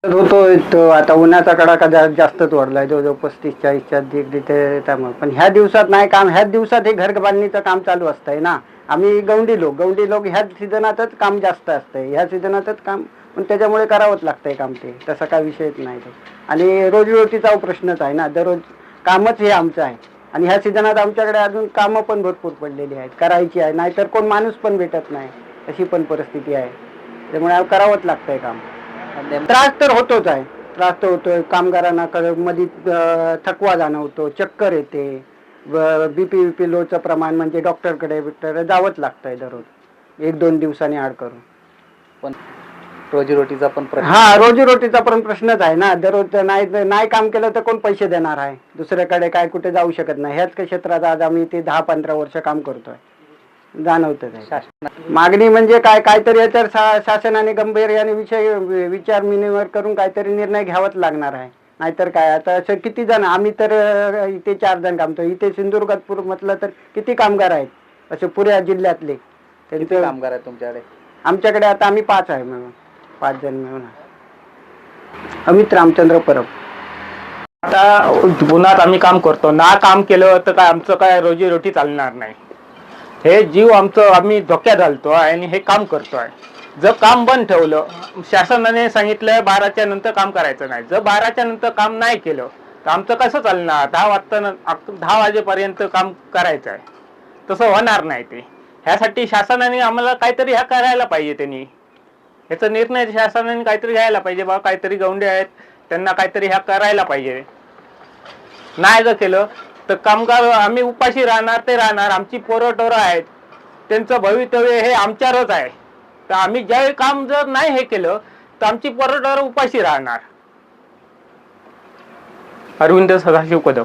होतोय तो आता उन्हाचा कडाका जास्तच वाढलाय, जवळजवळ 35-40च्या डिग्री ते त्यामुळे. पण ह्या दिवसात नाही काम, ह्याच दिवसात हे घर बांधणीचं काम चालू असतंय ना. आम्ही गौंडी लोक ह्याच सीझनातच काम जास्त असतंय, ह्या सीझनातच काम. पण त्याच्यामुळे करावंच लागतंय काम, ते तसा काय विषयच नाही तो. आणि रोजीरोटीचा प्रश्नच आहे ना, दररोज कामच हे आमचं आहे. आणि ह्या सीझनात आमच्याकडे अजून कामं पण भरपूर पडलेली आहेत, करायची आहे. नाहीतर कोण माणूस पण भेटत नाही, अशी पण परिस्थिती आहे. त्यामुळे करावंच लागतंय काम. त्रास तर होतोच आहे, त्रास तर होतोय कामगारांना. मध्ये थकवा जाणवतो, चक्कर येते, बीपी लोचं प्रमाण, म्हणजे डॉक्टरकडे जावंच लागतंय दररोज 1-2 दिवसांनी आड करून. पण रोजीरोटीचा पण प्रश्न. हा, रोजीरोटीचा पण प्रश्नच आहे ना. दररोज नाही काम केलं तर कोण पैसे देणार आहे? दुसऱ्याकडे काय कुठे जाऊ शकत नाही. ह्याच क्षेत्रात आज आम्ही ते 10-15 वर्ष काम करतोय, जाणवतच आहे. मागणी म्हणजे काहीतरी याच्यावर शासनाने गंभीर्याने विचार विनिमय करून काहीतरी निर्णय घ्यावाच लागणार आहे. नाहीतर काय, आता असं किती जण, आम्ही तर इथे 4 जण कामतो. इथे सिंधुदुर्गात म्हटलं तर किती कामगार आहेत असे पुऱ्या जिल्ह्यातले. किती कामगार आहेत तुमच्याकडे? आमच्याकडे आता आम्ही 5 आहे मिळून, 5 जण मिळून. अमित रामचंद्र परब. आता उन्हात आम्ही काम करतो ना, काम केलं तर काय आमचं काय रोजीरोटी चालणार नाही. हे जीव आमचं आम्ही धोक्यात घालतो आणि हे काम करतोय. जर काम बंद ठेवलं, शासनाने सांगितलं 12च्या नंतर काम करायचं नाही, जर 12च्या नंतर काम नाही केलं तर आमचं कसं चालणार? 10 वाजेपर्यंत काम करायचं आहे, तसं होणार नाही ते. ह्यासाठी शासनाने आम्हाला काहीतरी ह्या करायला पाहिजे. त्यांनी ह्याचा निर्णय शासनाने काहीतरी घ्यायला पाहिजे. बा काहीतरी गौंडे आहेत, त्यांना काहीतरी ह्या करायला पाहिजे. नाही जर केलं तर कामगार आम्ही उपाशी राहणार, ते राहणार. आमची पोरं आहेत, त्यांचं भवितव्य हे आमच्यावरच आहे. तर आम्ही ज्यावेळी काम जर नाही हे केलं तर आमची पोरं उपाशी राहणार. अरविंद सदाशिव कदम.